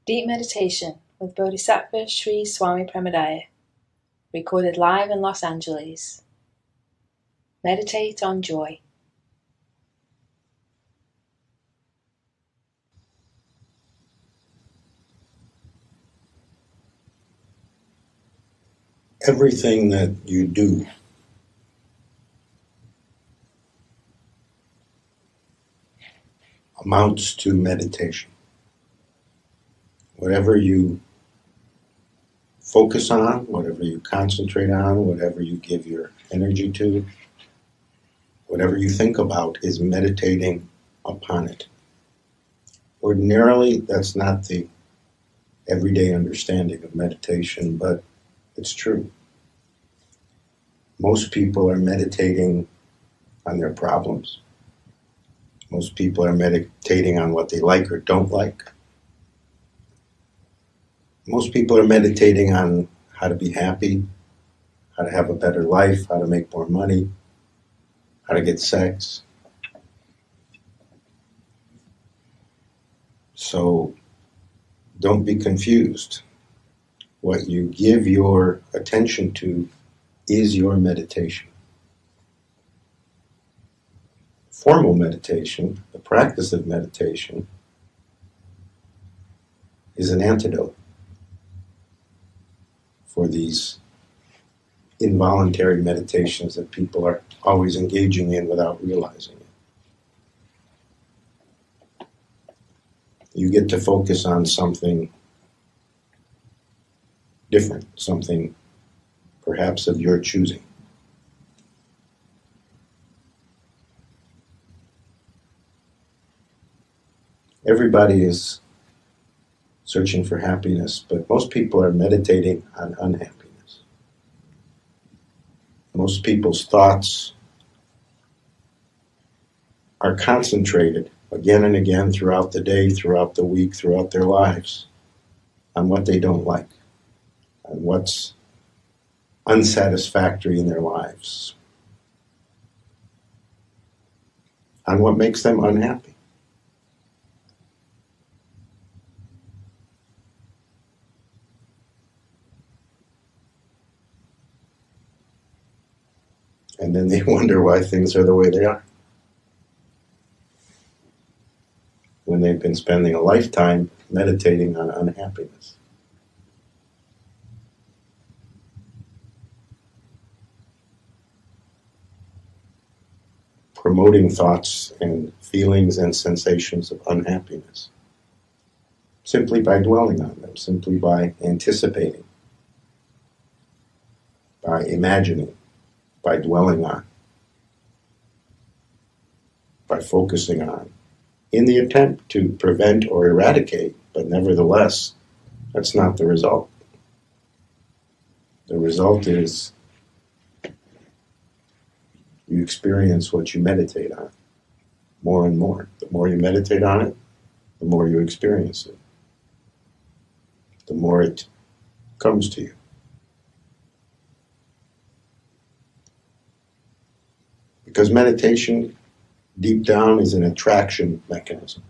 Deep Meditation with Bodhisattva Sri Swami Premodaya, recorded live in Los Angeles. Meditate on joy. Everything that you do amounts to meditation. Whatever you focus on, whatever you concentrate on, whatever you give your energy to, whatever you think about is meditating upon it. Ordinarily, that's not the everyday understanding of meditation, but it's true. Most people are meditating on their problems. Most people are meditating on what they like or don't like. Most people are meditating on how to be happy, how to have a better life, how to make more money, how to get sex. So don't be confused. What you give your attention to is your meditation. Formal meditation, the practice of meditation, is an antidote for these involuntary meditations that people are always engaging in without realizing it. You get to focus on something different, something perhaps of your choosing. Everybody is searching for happiness, but most people are meditating on unhappiness. Most people's thoughts are concentrated again and again throughout the day, throughout the week, throughout their lives on what they don't like, on what's unsatisfactory in their lives, on what makes them unhappy. And then they wonder why things are the way they are, when they've been spending a lifetime meditating on unhappiness. Promoting thoughts and feelings and sensations of unhappiness, simply by dwelling on them, simply by anticipating, by imagining, by dwelling on, by focusing on, in the attempt to prevent or eradicate, but nevertheless, that's not the result. The result is you experience what you meditate on more and more. The more you meditate on it, the more you experience it, the more it comes to you. Because meditation, deep down, is an attraction mechanism.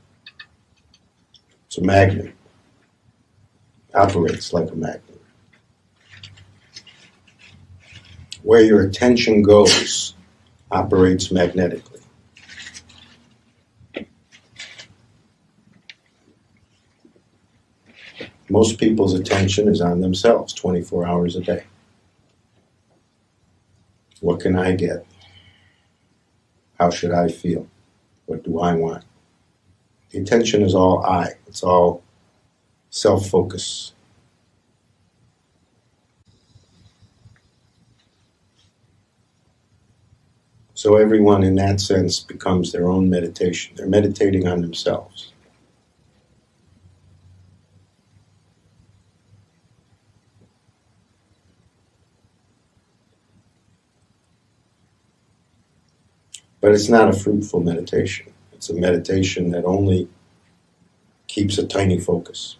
It's a magnet. It operates like a magnet. Where your attention goes operates magnetically. Most people's attention is on themselves 24 hours a day. What can I get? How should I feel? What do I want? The attention is all I. It's all self-focus. So everyone in that sense becomes their own meditation. They're meditating on themselves. But it's not a fruitful meditation. It's a meditation that only keeps a tiny focus.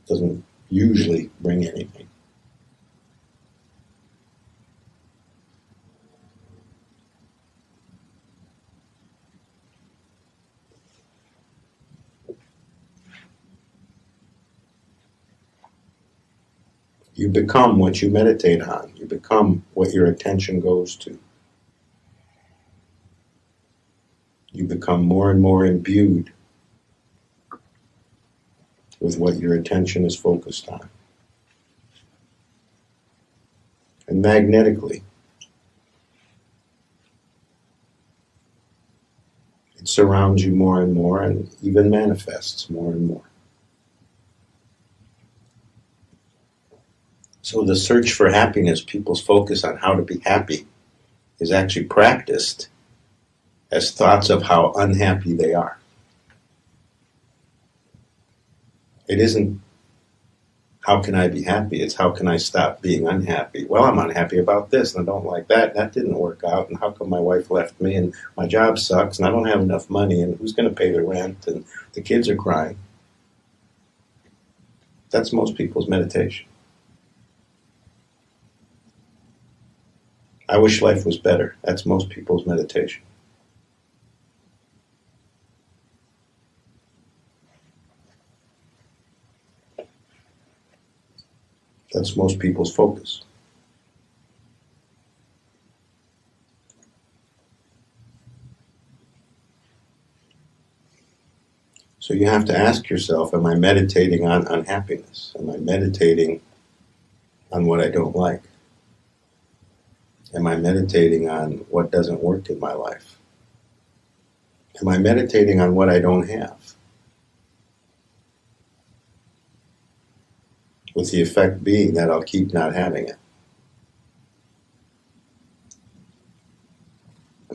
It doesn't usually bring anything. You become what you meditate on. You become what your attention goes to. You become more and more imbued with what your attention is focused on. And magnetically, it surrounds you more and more and even manifests more and more. So the search for happiness, people's focus on how to be happy, is actually practiced as thoughts of how unhappy they are. It isn't, how can I be happy? It's how can I stop being unhappy? Well, I'm unhappy about this and I don't like that. That didn't work out. And how come my wife left me and my job sucks and I don't have enough money and who's going to pay the rent and the kids are crying? That's most people's meditation. I wish life was better. That's most people's meditation. That's most people's focus. So you have to ask yourself, am I meditating on unhappiness? Am I meditating on what I don't like? Am I meditating on what doesn't work in my life? Am I meditating on what I don't have? With the effect being that I'll keep not having it.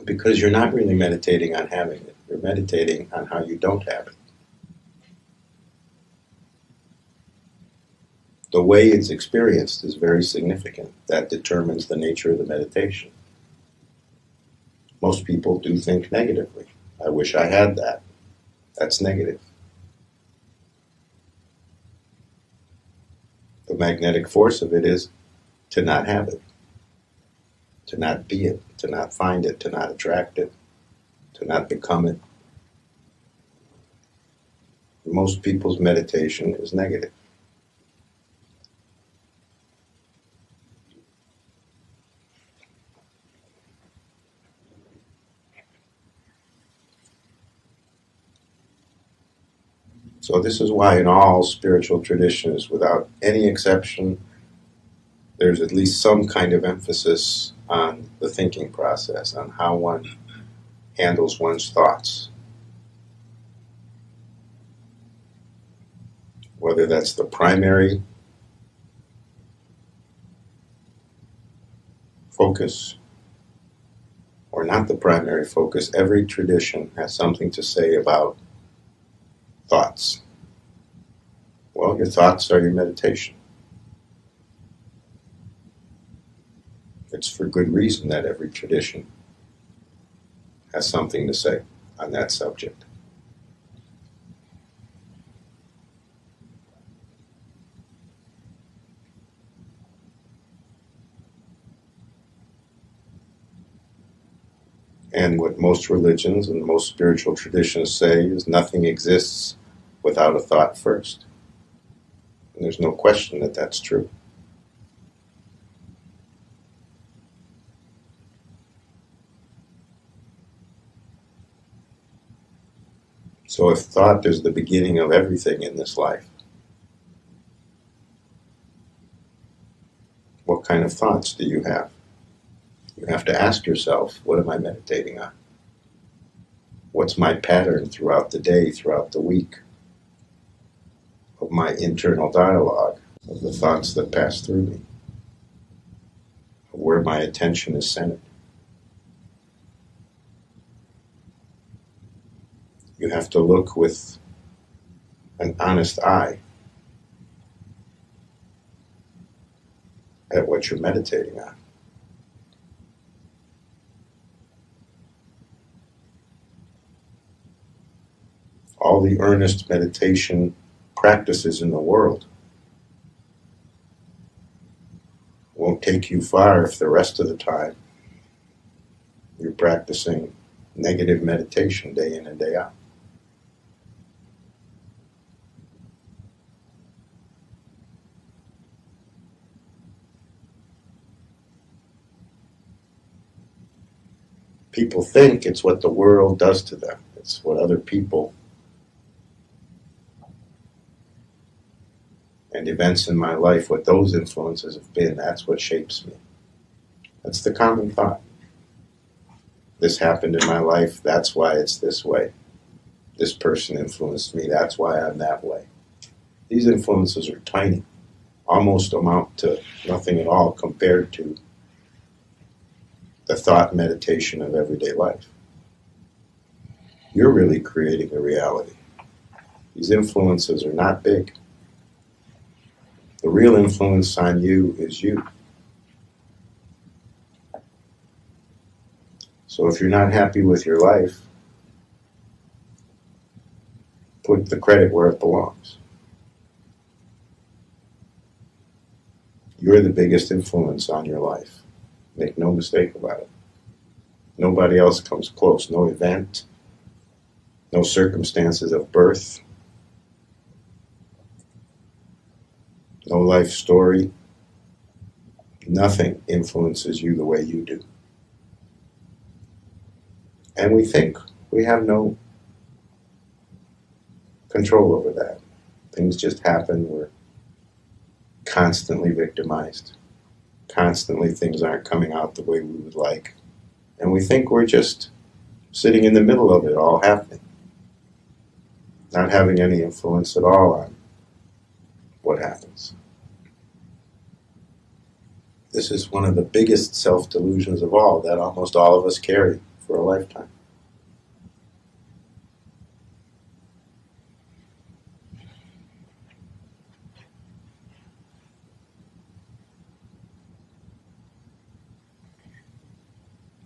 Because you're not really meditating on having it. You're meditating on how you don't have it. The way it's experienced is very significant. That determines the nature of the meditation. Most people do think negatively. I wish I had that. That's negative. The magnetic force of it is to not have it, to not be it, to not find it, to not attract it, to not become it. Most people's meditation is negative. So this is why in all spiritual traditions, without any exception, there's at least some kind of emphasis on the thinking process, on how one handles one's thoughts. Whether that's the primary focus or not the primary focus, every tradition has something to say about thoughts. Well, your thoughts are your meditation. It's for good reason that every tradition has something to say on that subject. And what most religions and most spiritual traditions say is nothing exists without a thought first. And there's no question that that's true. So if thought is the beginning of everything in this life, what kind of thoughts do you have? You have to ask yourself, what am I meditating on? What's my pattern throughout the day, throughout the week, of my internal dialogue, of the thoughts that pass through me, of where my attention is centered? You have to look with an honest eye at what you're meditating on. All the earnest meditation practices in the world won't take you far if the rest of the time you're practicing negative meditation day in and day out. People think it's what the world does to them. It's what other people and events in my life, what those influences have been, that's what shapes me. That's the common thought. This happened in my life, that's why it's this way. This person influenced me, that's why I'm that way. These influences are tiny, almost amount to nothing at all compared to the thought and meditation of everyday life. You're really creating a reality. These influences are not big. The real influence on you is you. So if you're not happy with your life, put the credit where it belongs. You're the biggest influence on your life. Make no mistake about it. Nobody else comes close. No event, no circumstances of birth, no life story. Nothing influences you the way you do. And we think we have no control over that. Things just happen. We're constantly victimized. Constantly things aren't coming out the way we would like. And we think we're just sitting in the middle of it all happening. Not having any influence at all on what happens. This is one of the biggest self-delusions of all that almost all of us carry for a lifetime.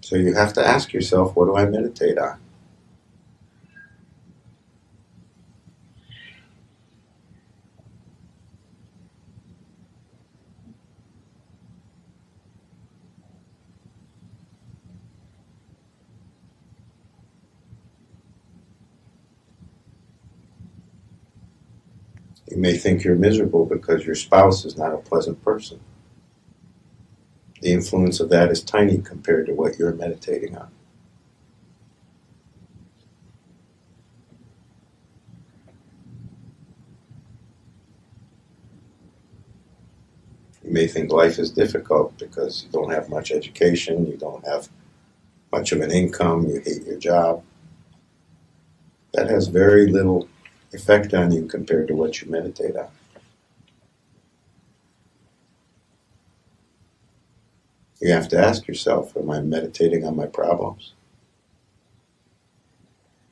So you have to ask yourself, what do I meditate on? You may think you're miserable because your spouse is not a pleasant person. The influence of that is tiny compared to what you're meditating on. You may think life is difficult because you don't have much education, you don't have much of an income, you hate your job. That has very little effect on you compared to what you meditate on. You have to ask yourself, am I meditating on my problems?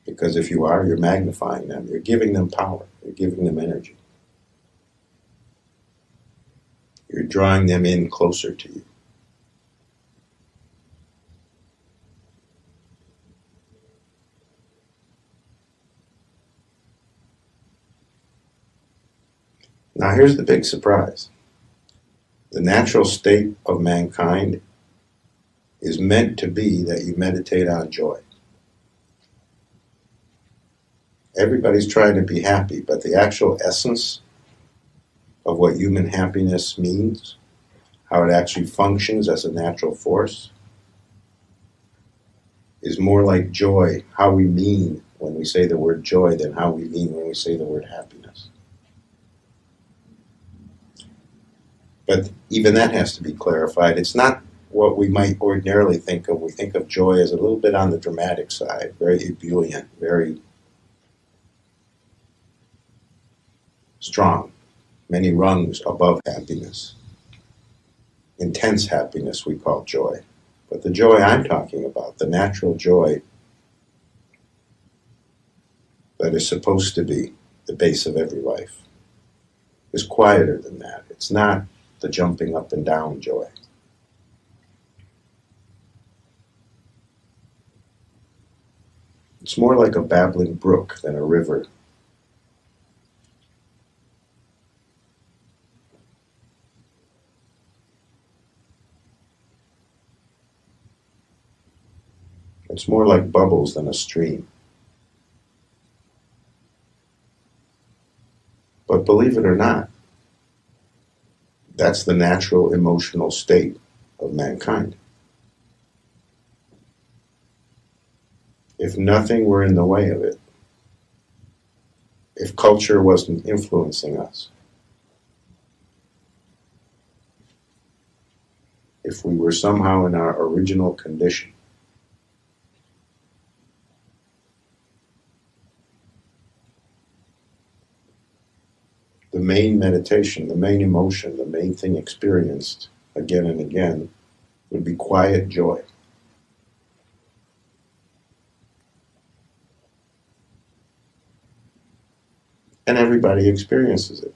Because if you are, you're magnifying them. You're giving them power. You're giving them energy. You're drawing them in closer to you. Now here's the big surprise. The natural state of mankind is meant to be that you meditate on joy. Everybody's trying to be happy, but the actual essence of what human happiness means, how it actually functions as a natural force, is more like joy, how we mean when we say the word joy than how we mean when we say the word happiness. But even that has to be clarified. It's not what we might ordinarily think of. We think of joy as a little bit on the dramatic side, very ebullient, very strong, many rungs above happiness. Intense happiness we call joy. But the joy I'm talking about, the natural joy that is supposed to be the base of every life, is quieter than that. It's not the jumping up and down joy. It's more like a babbling brook than a river. It's more like bubbles than a stream. But believe it or not, that's the natural emotional state of mankind. if nothing were in the way of it, if culture wasn't influencing us, if we were somehow in our original condition, the main meditation, the main emotion, the main thing experienced again and again would be quiet joy. And everybody experiences it.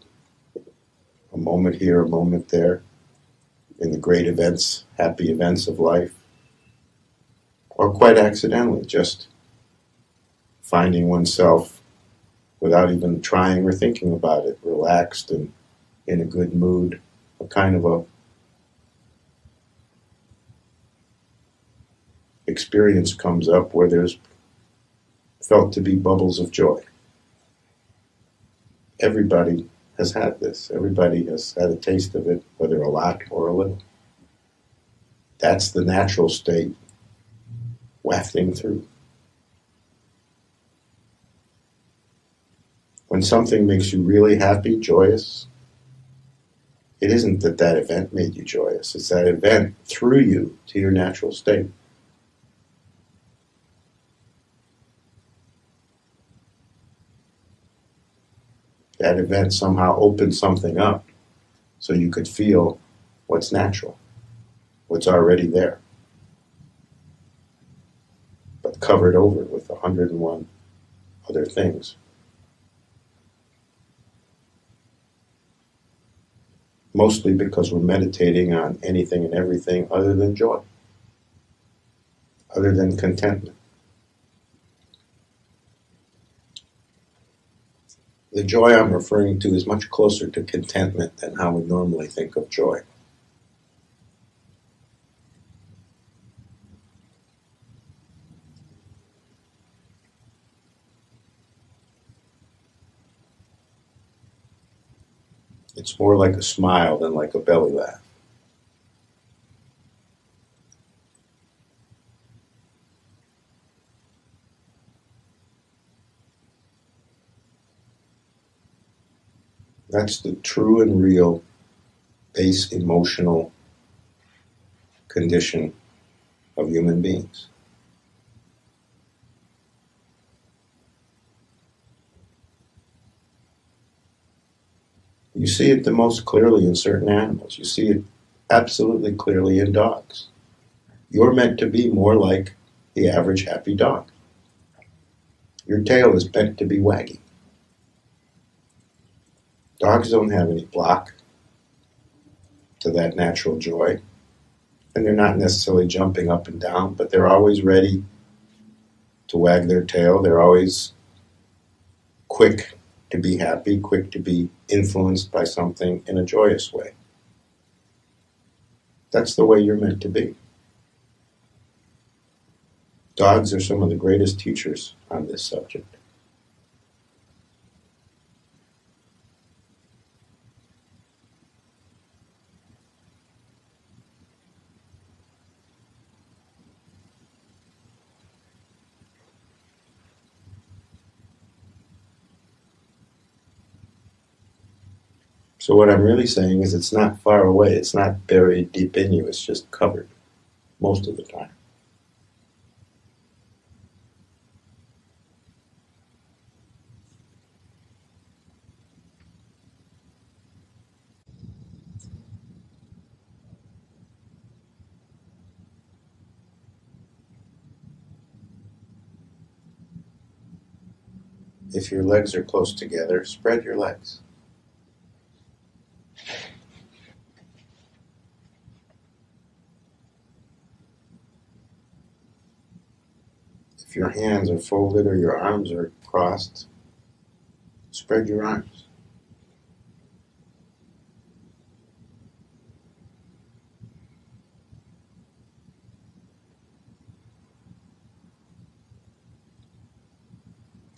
A moment here, a moment there, in the great events, happy events of life, or quite accidentally, just finding oneself without even trying or thinking about it, relaxed and in a good mood, a kind of a experience comes up where there's felt to be bubbles of joy. Everybody has had this. Everybody has had a taste of it, whether a lot or a little. That's the natural state wafting through. When something makes you really happy, joyous, it isn't that that event made you joyous. It's that event threw you to your natural state. That event somehow opened something up so you could feel what's natural, what's already there, but covered over with 101 other things. Mostly because we're meditating on anything and everything other than joy, other than contentment. The joy I'm referring to is much closer to contentment than how we normally think of joy. It's more like a smile than like a belly laugh. That's the true and real base emotional condition of human beings. You see it the most clearly in certain animals. You see it absolutely clearly in dogs. You're meant to be more like the average happy dog. Your tail is meant to be wagging. Dogs don't have any block to that natural joy, and they're not necessarily jumping up and down, but they're always ready to wag their tail. They're always quick to be happy, quick to be influenced by something in a joyous way. That's the way you're meant to be. Dogs are some of the greatest teachers on this subject. So what I'm really saying is it's not far away. It's not buried deep in you. It's just covered most of the time. If your legs are close together, spread your legs. If your hands are folded or your arms are crossed, spread your arms.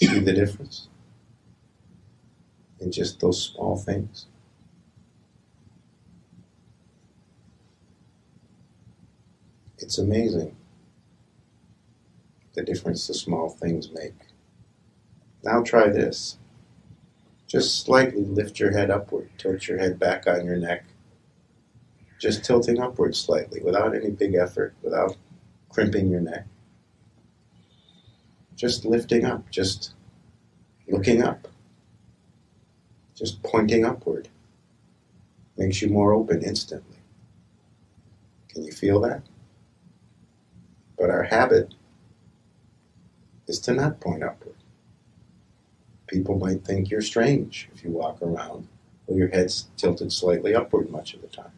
See the difference in just those small things? It's amazing the difference the small things make. Now try this. Just slightly lift your head upward, tilt your head back on your neck. Just tilting upward slightly, without any big effort, without crimping your neck. Just lifting up, just looking up, just pointing upward. Makes you more open instantly. Can you feel that? But our habit is to not point upward. People might think you're strange if you walk around with your head's tilted slightly upward much of the time.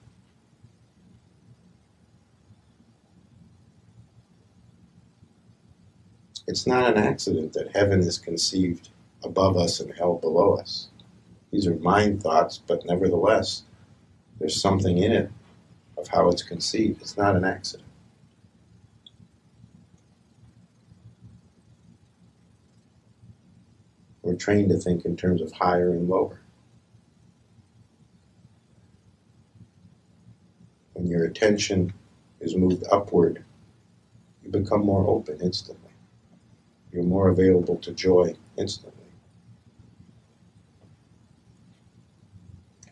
It's not an accident that heaven is conceived above us and hell below us. These are mind thoughts, but nevertheless, there's something in it of how it's conceived. It's not an accident. We're trained to think in terms of higher and lower. When your attention is moved upward, you become more open instantly. You're more available to joy instantly.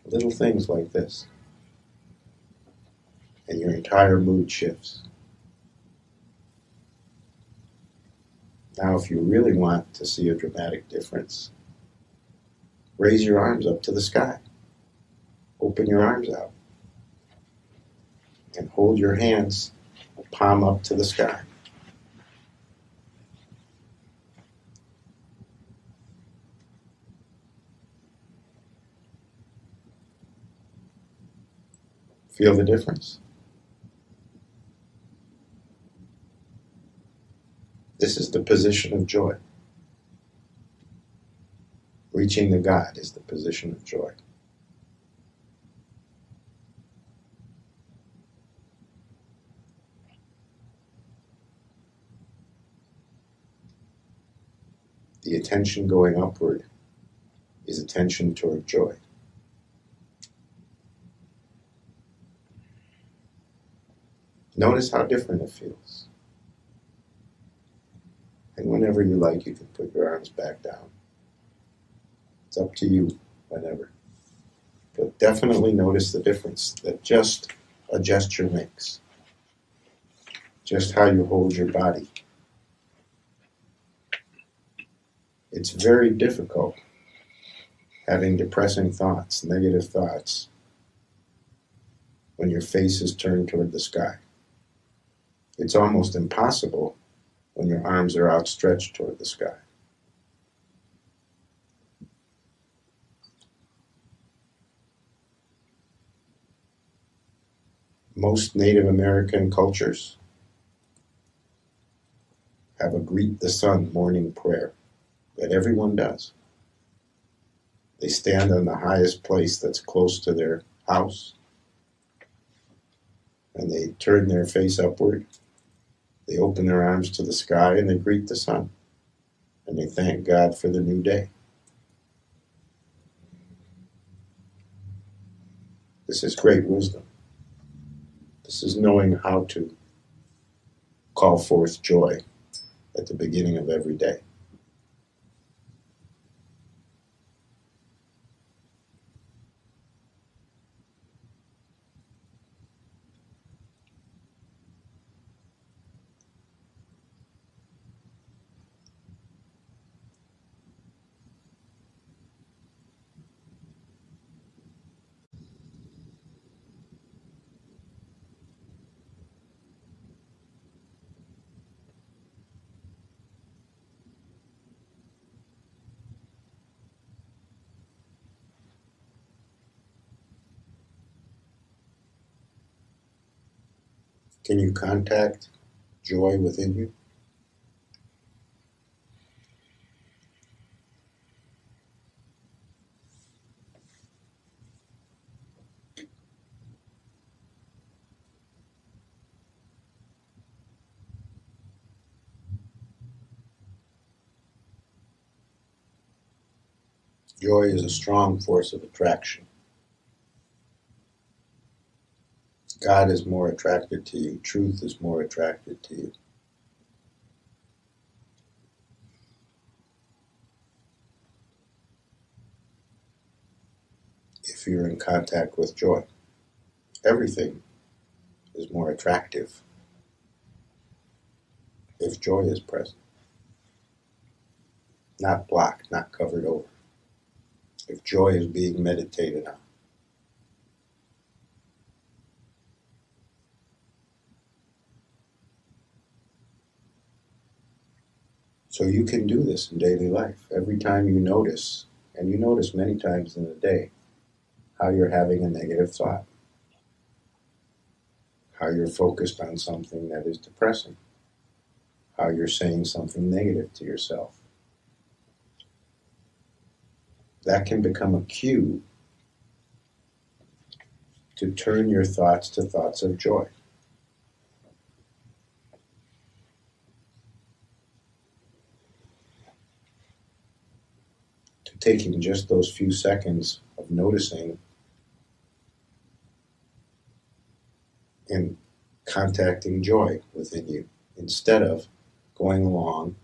Little things like this, and your entire mood shifts. Now, if you really want to see a dramatic difference, raise your arms up to the sky. Open your arms out. And hold your hands palm up to the sky. Feel the difference? This is the position of joy. Reaching the God is the position of joy. The attention going upward is attention toward joy. Notice how different it feels. And whenever you like, you can put your arms back down. It's up to you, whenever. But definitely notice the difference that just a gesture makes. Just how you hold your body. It's very difficult having depressing thoughts, negative thoughts, when your face is turned toward the sky. It's almost impossible when your arms are outstretched toward the sky. Most Native American cultures have a greet the sun morning prayer that everyone does. They stand on the highest place that's close to their house, and they turn their face upward. They open their arms to the sky and they greet the sun, and they thank God for the new day. This is great wisdom. This is knowing how to call forth joy at the beginning of every day. Can you contact joy within you? Joy is a strong force of attraction. God is more attracted to you. Truth is more attracted to you. if you're in contact with joy. Everything is more attractive if joy is present. Not blocked, not covered over. If joy is being meditated on. So you can do this in daily life. Every time you notice, and you notice many times in a day, how you're having a negative thought, how you're focused on something that is depressing, how you're saying something negative to yourself. That can become a cue to turn your thoughts to thoughts of joy. To taking just those few seconds of noticing and contacting joy within you, instead of going along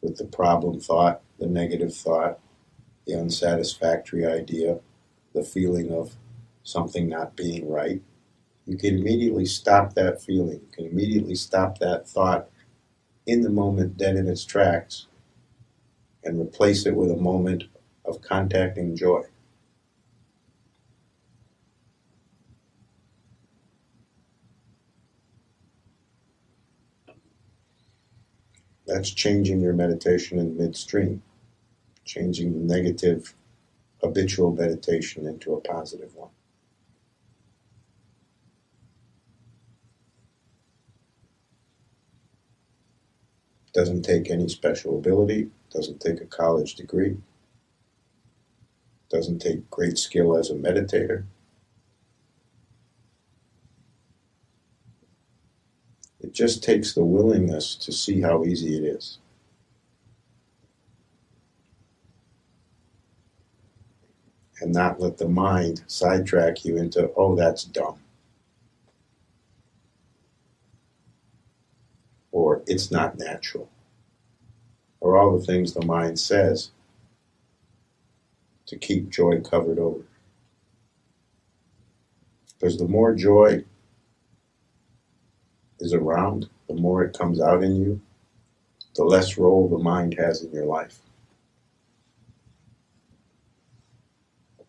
with the problem thought, the negative thought, the unsatisfactory idea, the feeling of something not being right. You can immediately stop that feeling. You can immediately stop that thought in the moment, dead in its tracks, and replace it with a moment of contacting joy. That's changing your meditation in midstream, changing the negative habitual meditation into a positive one. Doesn't take any special ability, doesn't take a college degree, doesn't take great skill as a meditator. It just takes the willingness to see how easy it is. And not let the mind sidetrack you into, oh, that's dumb. Or it's not natural. Or all the things the mind says to keep joy covered over. Because the more joy is around, the more it comes out in you, the less role the mind has in your life.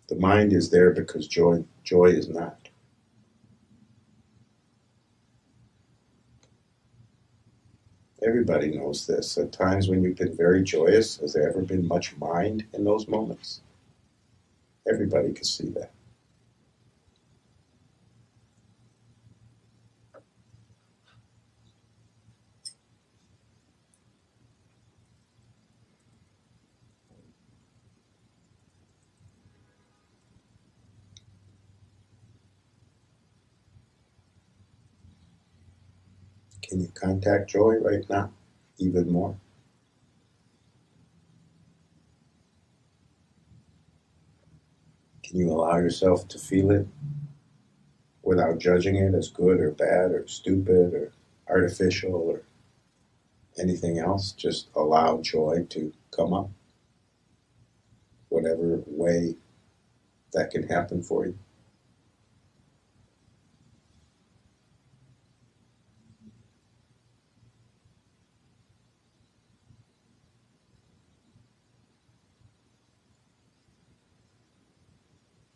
The mind is there because joy is not. Everybody knows this. At times when you've been very joyous, has there ever been much mind in those moments? Everybody can see that. Can you contact joy right now? Even more? Can you allow yourself to feel it without judging it as good or bad or stupid or artificial or anything else? Just allow joy to come up, whatever way that can happen for you.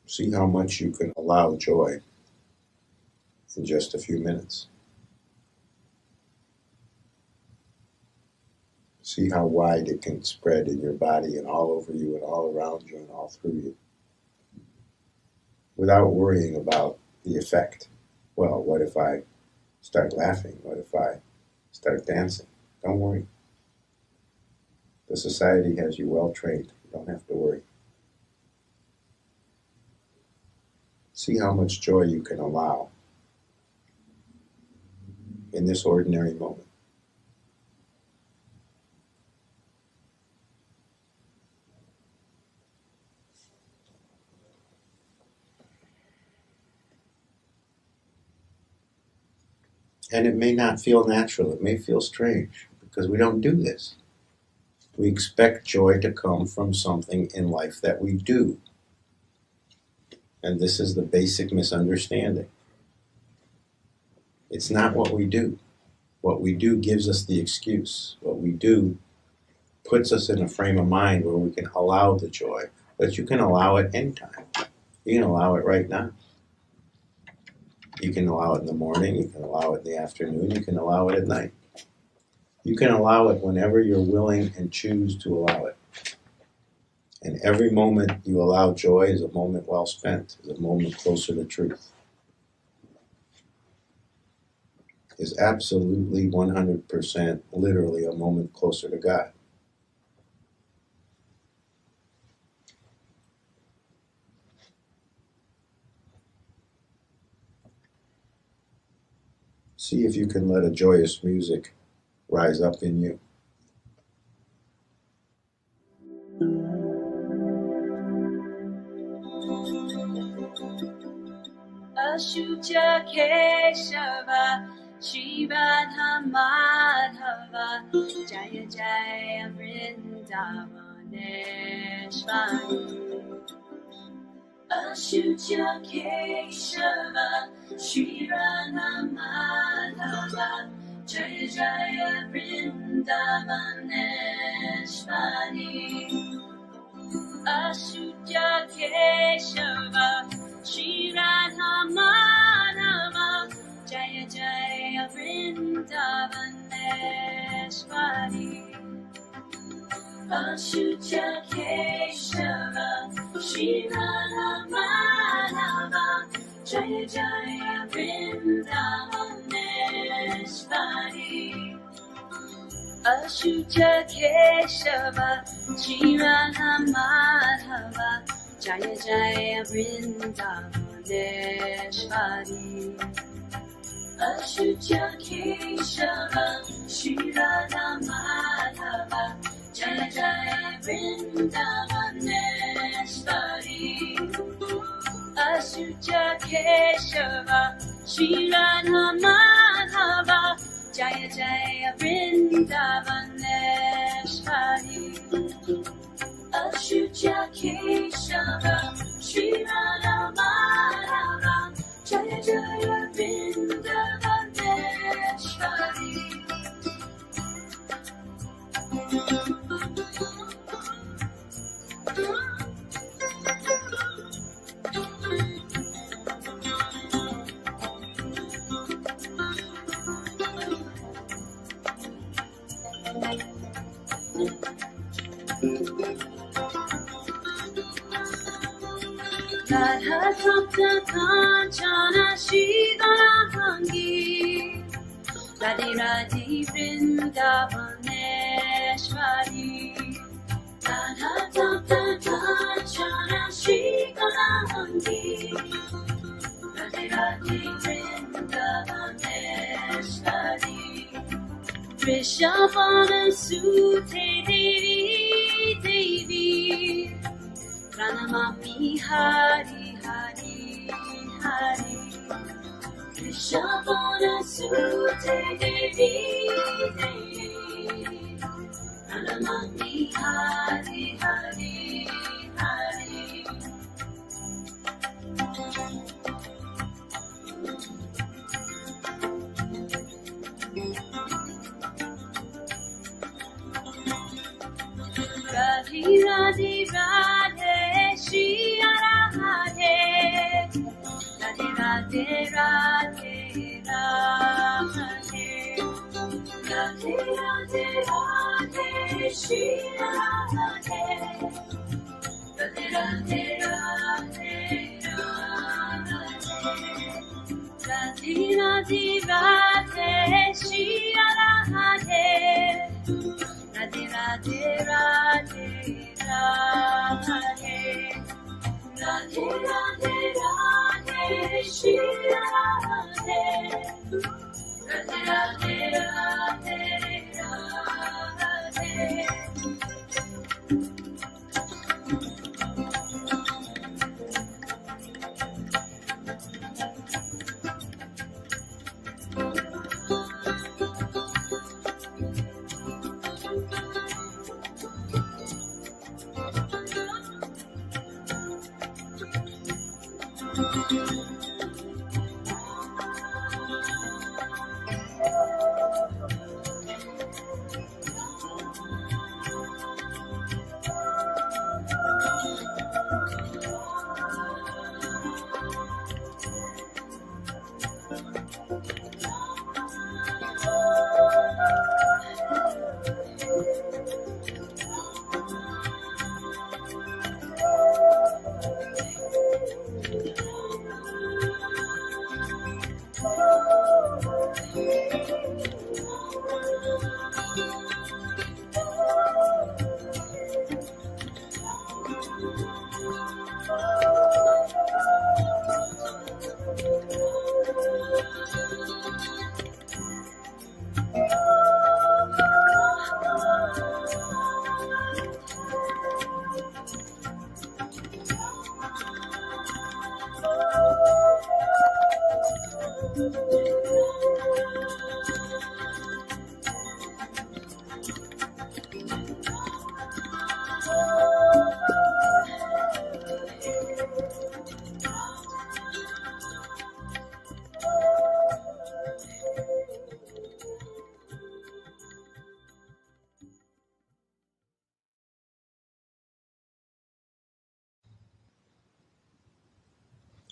See how much you can allow joy in just a few minutes. See how wide it can spread in your body and all over you and all around you and all through you. Without worrying about the effect. Well, what if I start laughing? What if I start dancing? Don't worry. The society has you well trained. You don't have to worry. See how much joy you can allow in this ordinary moment. And it may not feel natural. It may feel strange because we don't do this. We expect joy to come from something in life that we do. And this is the basic misunderstanding. It's not what we do. What we do gives us the excuse. What we do puts us in a frame of mind where we can allow the joy. But you can allow it anytime. You can allow it right now. You can allow it in the morning. You can allow it in the afternoon. You can allow it at night. You can allow it whenever you're willing and choose to allow it. And every moment you allow joy is a moment well spent, is a moment closer to truth. Is absolutely 100% literally a moment closer to God. See if you can let a joyous music rise up in you. Ashucha Keshava Shiva Madhava Jaya Jaya Vrindavaneshwari Ashucha Keshava Shiva Madhava Jaya Jaya Vrindavaneshwari Ashucha Keshava Shri Radha Madhava Jaya Jaya Vrindavaneshwari Ashucha Keshava Shri Radha Madhava Jaya Jaya Vrindavaneshwari Ashucha Keshava Shri Radha Madhava Jaya Jaya Vrindavaneshwari Ashucha Keshava Shri Radha Madhava Jaya Jaya Vrindavaneshwari Ashucha Keshava Shri Radha Madhava Jaya Jaya Vrindavaneshwari Ashucha Keshava Shri Radha Madhava Jaya Jaya Vrindavaneshwari Radha Tapta Kanchana Shri Ganahangi Radhe Radhe Vrindavaneshwari Radha Tapta Kanchana Shri Ganahangi Radhe Radhe Vrindavaneshwari Vrishabhana Sute Devi Devi Pranamami Hari Hari Hari Vrishabhana Sute Devi Devi Pranamami Hari Hari Hari Radhe Radhe Radhe Shri Radhe Radhe Radhe Radhe Radhe Radhe Radhe Radhe Shri Radhe Radhe Radhe Radhe Radhe Radhe Radhe Shri Radhe Radhe Radhe Radhe Radhe Radhe Radhe Radhe Shri Radhe Radhe Radhe Radhe Radhe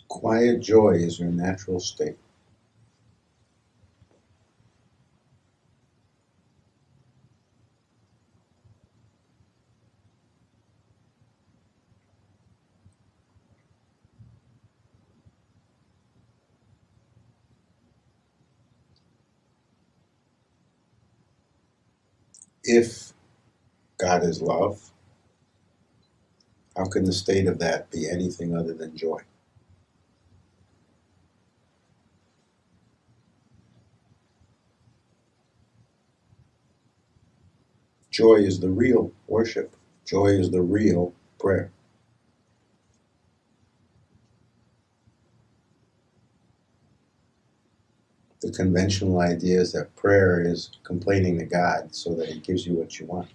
Quiet joy is your natural state. If God is love, how can the state of that be anything other than joy? Joy is the real worship. Joy is the real prayer. The conventional idea is that prayer is complaining to God so that He gives you what you want.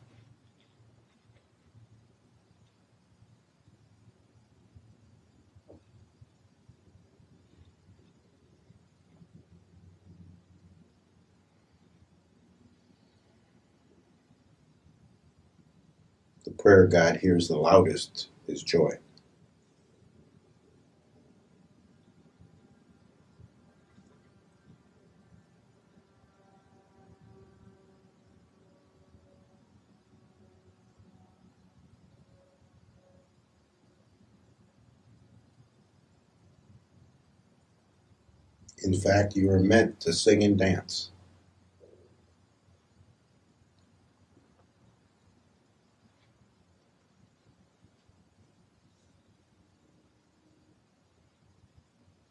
The prayer God hears the loudest is joy. In fact, you are meant to sing and dance.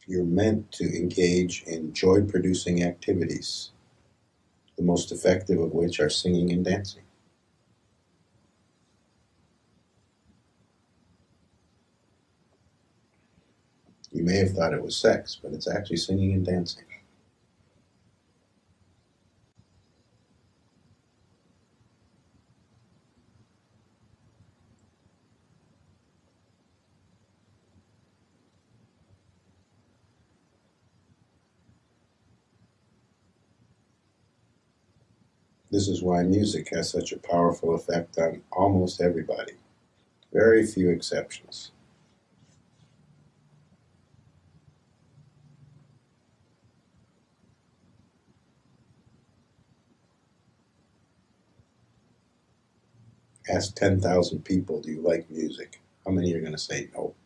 You're meant to engage in joy-producing activities, the most effective of which are singing and dancing. You may have thought it was sex, but it's actually singing and dancing. This is why music has such a powerful effect on almost everybody. Very few exceptions. Ask 10,000 people, do you like music? How many are going to say no?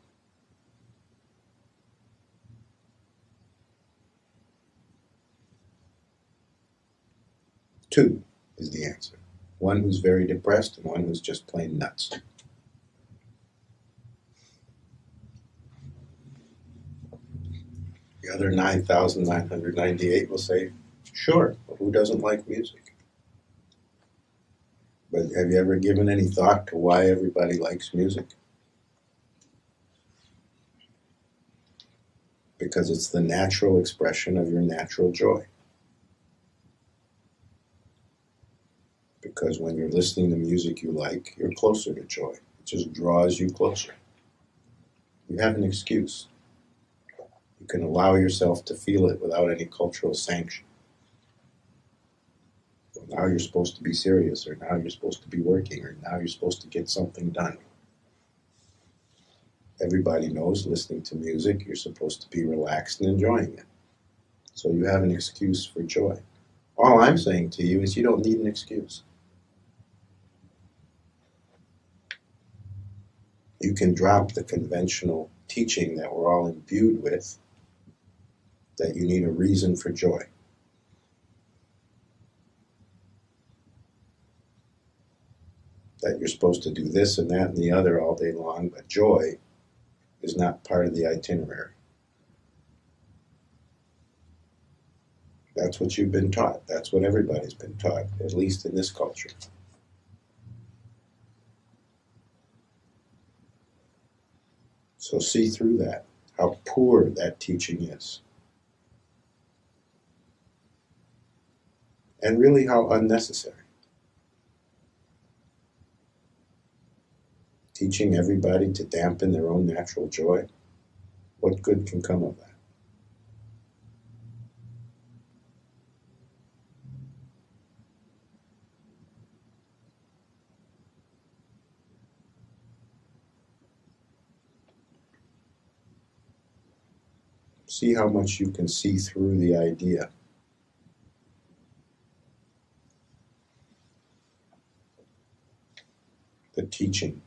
Two is the answer. One who's very depressed and one who's just plain nuts. The other 9,998 will say, sure, but who doesn't like music? But have you ever given any thought to why everybody likes music? Because it's the natural expression of your natural joy. Because when you're listening to music you like, you're closer to joy. It just draws you closer. You have an excuse. You can allow yourself to feel it without any cultural sanction. Well, now you're supposed to be serious, or now you're supposed to be working, or now you're supposed to get something done. Everybody knows listening to music, you're supposed to be relaxed and enjoying it. So you have an excuse for joy. All I'm saying to you is you don't need an excuse. You can drop the conventional teaching that we're all imbued with, that you need a reason for joy. That you're supposed to do this and that and the other all day long, but joy is not part of the itinerary. That's what you've been taught. That's what everybody's been taught, at least in this culture. So see through that, how poor that teaching is. And really how unnecessary. Teaching everybody to dampen their own natural joy, what good can come of that? See how much you can see through the idea. The teaching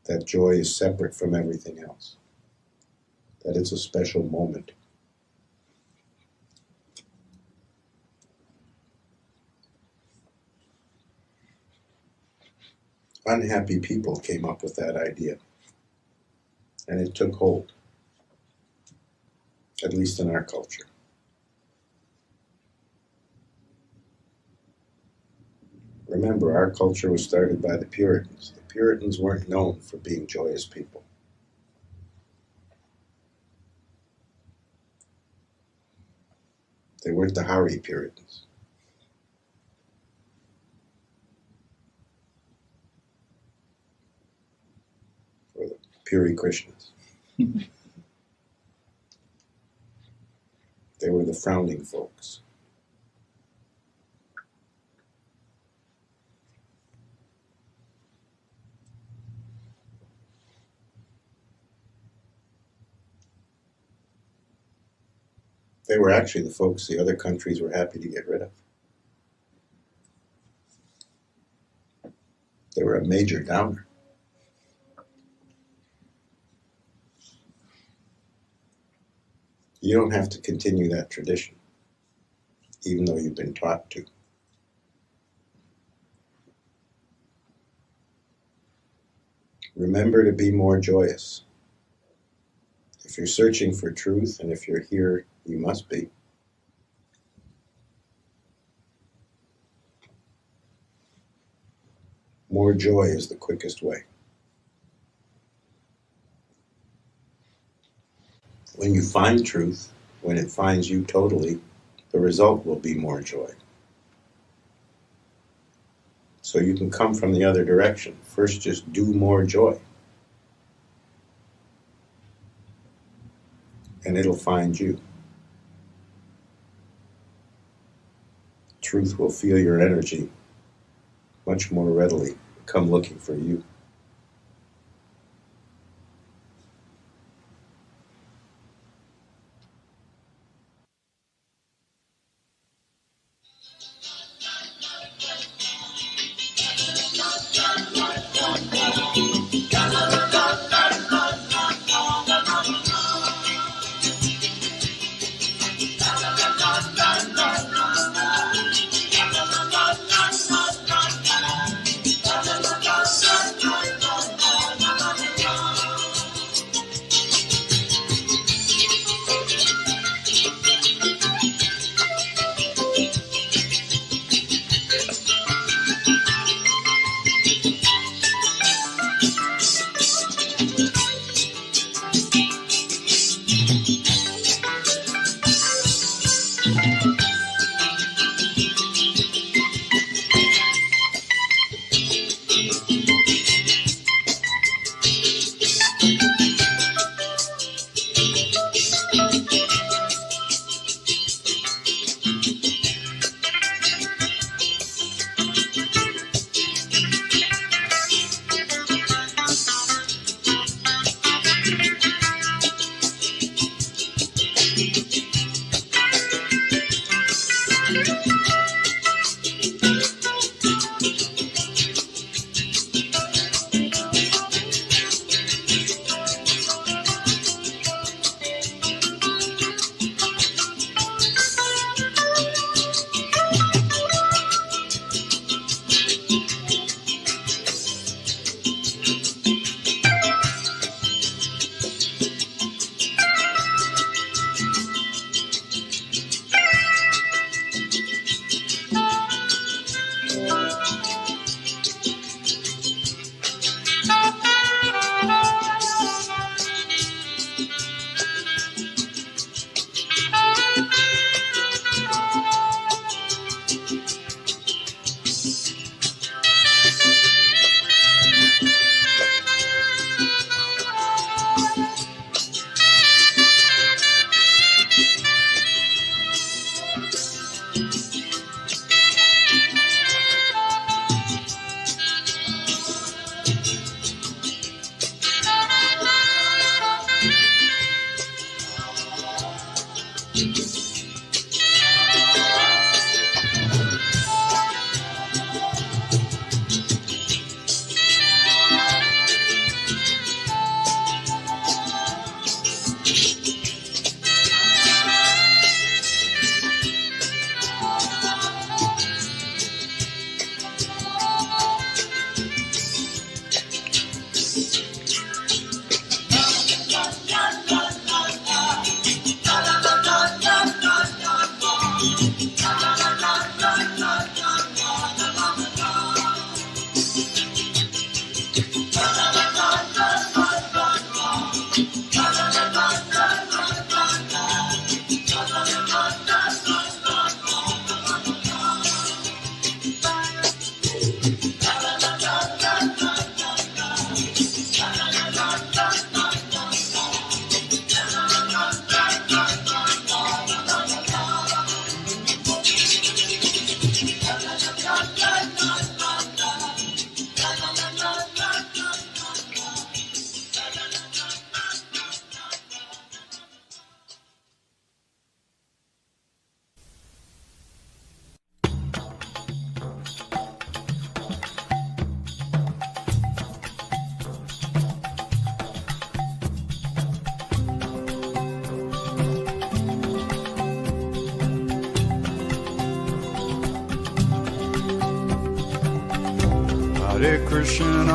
that joy is separate from everything else, that it's a special moment. Unhappy people came up with that idea, and it took hold, at least in our culture. Remember, our culture was started by the Puritans. The Puritans weren't known for being joyous people. They weren't the Hari Puritans. Or the Puri Krishnas. They were the frowning folks. They were actually the folks the other countries were happy to get rid of. They were a major downer. You don't have to continue that tradition, even though you've been taught to. Remember to be more joyous. If you're searching for truth, and if you're here, you must be. More joy is the quickest way. When you find truth, when it finds you totally, the result will be more joy. So you can come from the other direction. First, just do more joy. And it'll find you. Truth will feel your energy much more readily, come looking for you.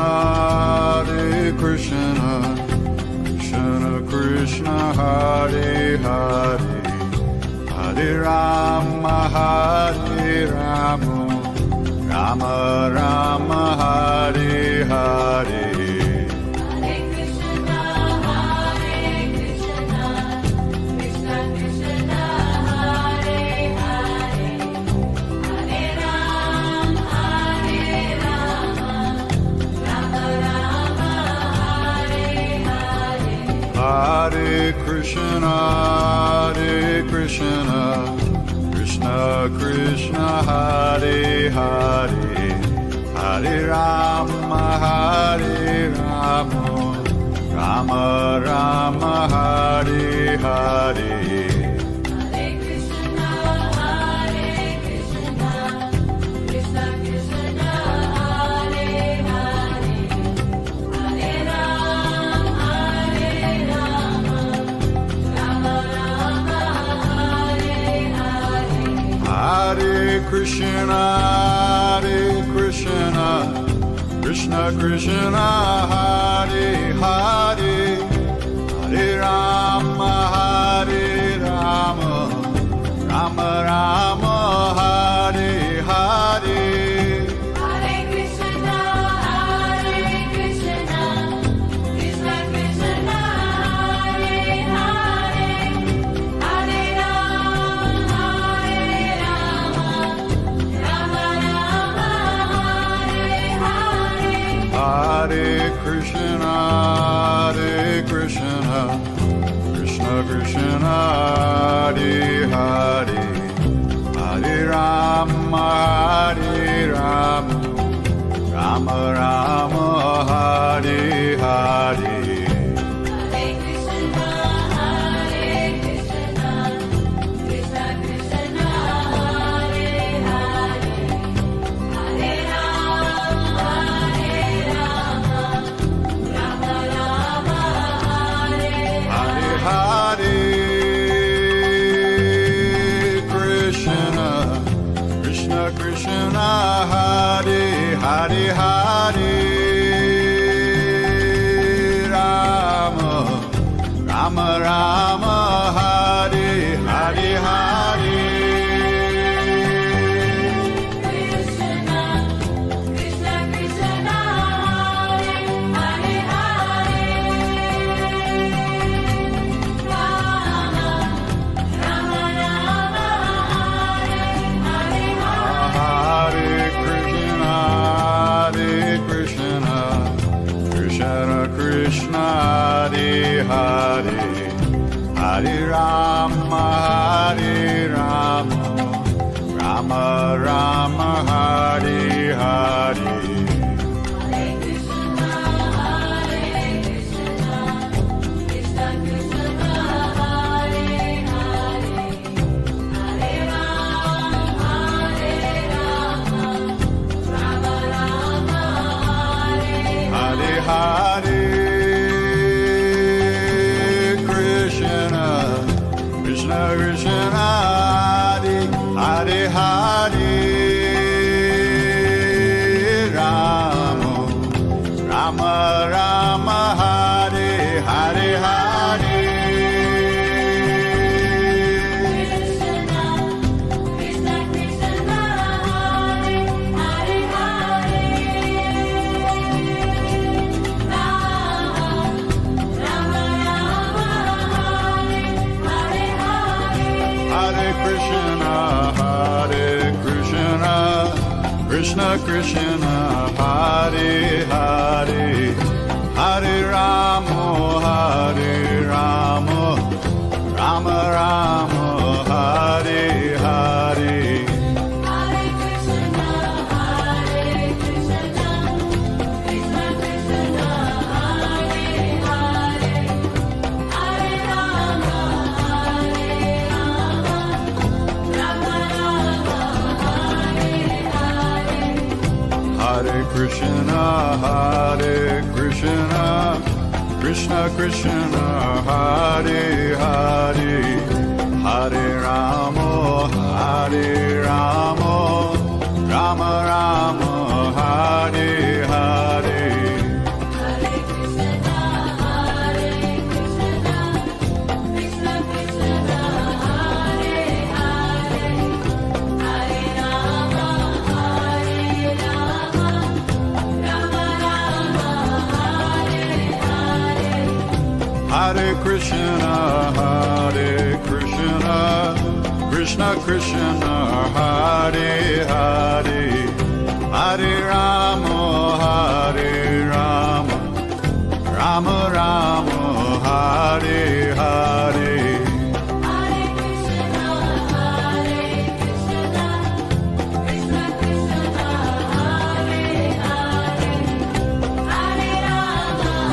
Hare Krishna, Krishna Krishna, Hare Hare, Hare Rama, Hare Rama, Rama Rama, Hare Hare. Hare Krishna, Krishna Krishna, Hare Hare, Hare Rama, Hare Rama, Rama Rama, Hare Hare. Hare Krishna, Krishna Krishna, Hare Hare, Hare Rama, Hare Rama, Rama Rama, Hare Hare. Hare Krishna, Krishna Krishna, Hare Hare, Hare Rama, Hare Rama, Rama Rama, Hare Hare. Krishna, Hare Hare, Hare Rama, Rama Rama, Hare Hare, Hare. Krishna, Krishna Krishna, Hare Hare, Hare Rama, Rama Rama, Hare Hare, Hare Krishna, Krishna Krishna, Hare Hare, Hare Rama, Hare Rama, Rama Rama, Hare Hare. Hare Krishna, Hare Krishna, Krishna Krishna, Hare Hare Hare Rama, Rama Rama, Hare Hare Hare. Krishna, Krishna Krishna, Hare Hare Hare. Rama, Rama Rama, Hare Hare Hare. Hare Krishna, Krishna Krishna, Hare Hare, Hare Rama, Rama Rama, Hare Hare. Hare Krishna, Krishna Krishna, Hare Hare. Hare Rama, Rama Rama, Hare Hare. Hare Krishna, Krishna Krishna, Hare Hare, Hare Rama, Rama Rama, Hare Hare. Hare Krishna, Krishna Krishna, Hare Hare. Hare Rama, Rama Rama, Hare Hare. Hare Krishna, Krishna Krishna, Hare Hare, Hare Rama,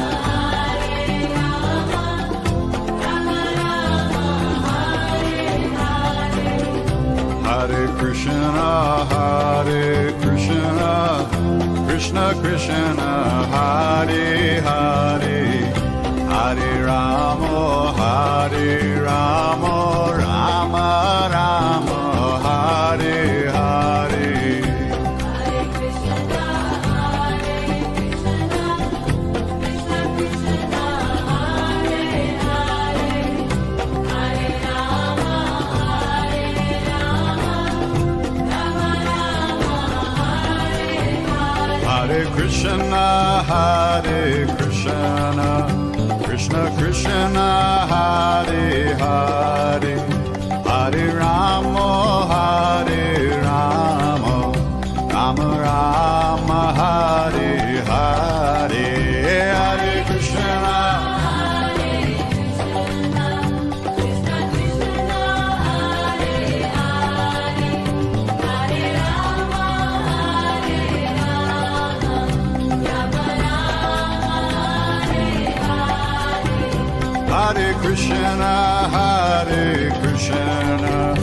Rama Rama, Hare Hare. Hare Krishna, Krishna Krishna, Hare Hare. Hare Rama, Rama Rama, Hare Hare. Hare Krishna, Krishna Krishna, Hare Hare, Hare Rama, Rama Rama, Hare Hare. Hare Krishna, Krishna Krishna, Hare Hare. Hare Rama, Rama Rama, Hare Hare. Hare Krishna, Krishna Krishna, Hare Hare, Hare Rama, Rama Rama, Hare Hare. Hare Krishna,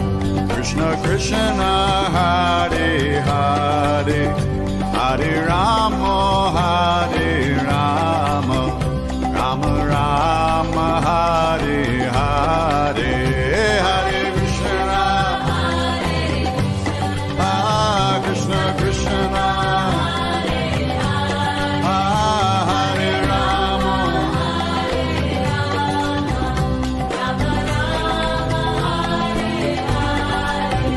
Krishna Krishna, Hare Hare. Hare Rama, Rama Rama, Hare Hare. Hare Krishna, Krishna Krishna, Hare Hare, Hare Rama, Rama Rama,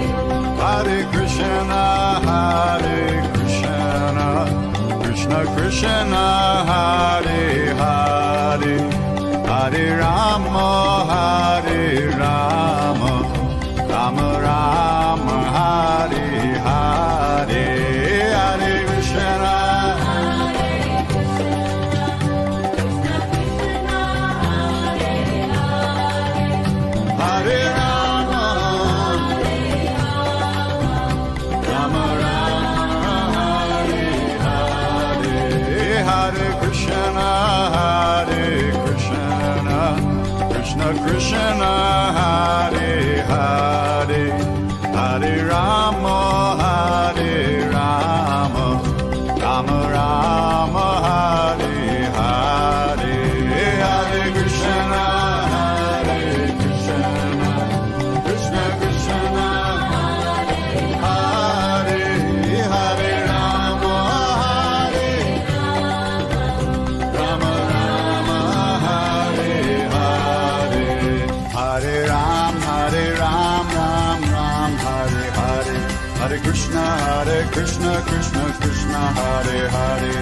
Hare Hare. Hare Krishna, Krishna Krishna, Hare Rama, Hare Krishna, Krishna Krishna, Hare Hare, Hare Rama, Rama Rama, Hare Hare. Hare Krishna, Hare Rama, Rama Rama, Hare Hare. Hare Krishna, Krishna Krishna, Hare Hare, Hare Rama, Rama Rama, Hare Krishna, Krishna Krishna, Hare Hare.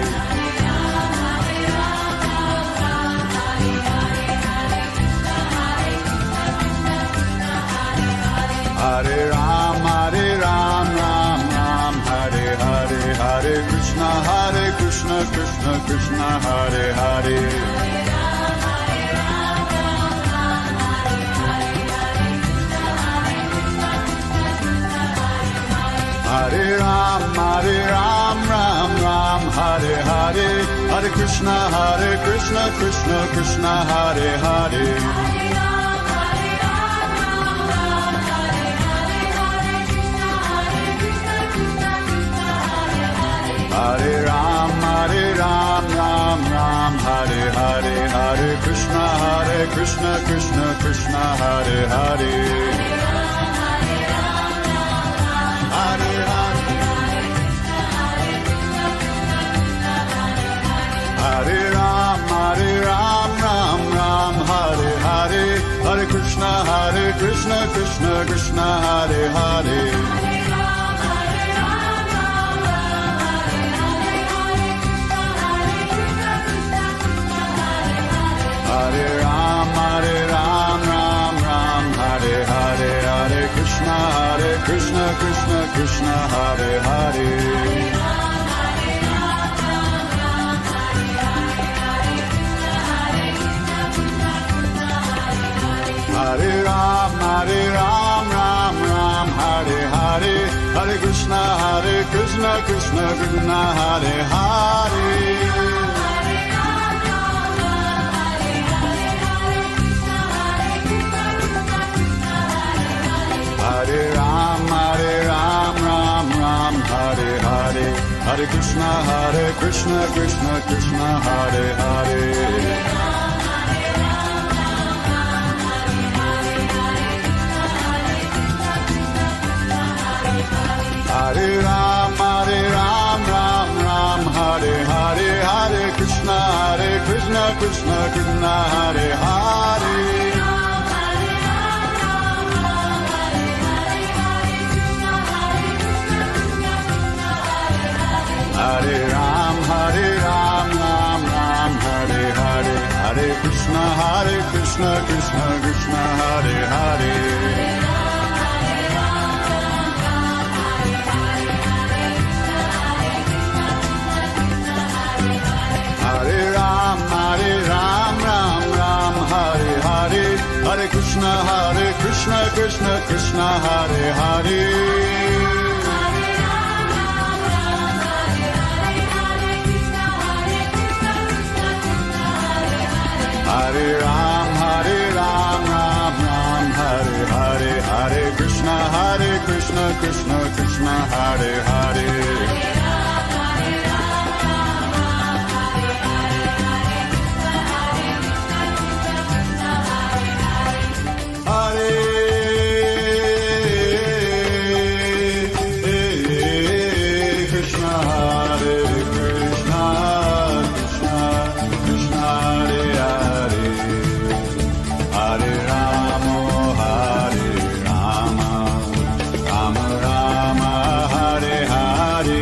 Hare Ram, Ram Ram, Hare Hare, Hare Krishna, Krishna Krishna, Hare Hare. Hare Ram, Ram Ram, Hare Hare, Hare Krishna, Krishna Krishna, Hare Hare. Hare Ram, Ram Ram, Hare Hare, Hare Krishna, Krishna Krishna, Hare Hare. Hare Ram, Ram Ram, Hare Hare, Hare Krishna, Krishna Krishna, Hare Hare. Hare Ram, Ram Ram, Hare Hare, Hare Krishna, Krishna Krishna, Hare Hare. Hare Ram, Ram Ram, Hare Hare, Hare Krishna, Krishna Krishna, Hare Hare. Hare Ram, Ram Ram, Hare Hare, Hare Krishna, Krishna Krishna, Hare Hare. Hare Ram, Ram, Hare Hare, Hare Krishna, Krishna Krishna, Hare Hare. Hare Ram, Ram, Hare Hare, Hare Krishna, Krishna Krishna, Hare Hare. Hare Ram, Ram, Hare Hare, Hare Krishna, Krishna, Hare Hare. Hare Ram, Ram, Hare Hare, Hare Krishna, Krishna, Hare Hare. Hare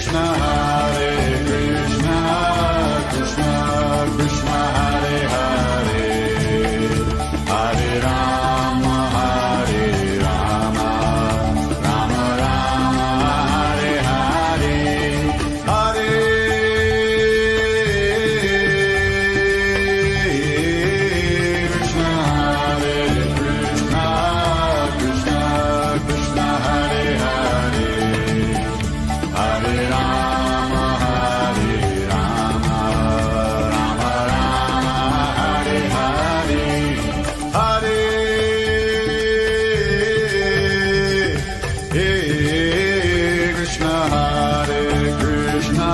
Krishna, Krishna Krishna, Hare Hare, Hare Rama, Hare Rama, Rama Rama, Hare Hare, Hare Krishna, Krishna Krishna, Hare Hare, Hare Rama, Hare Rama, Rama Rama, Hare Hare, Hare Krishna, Hare Krishna,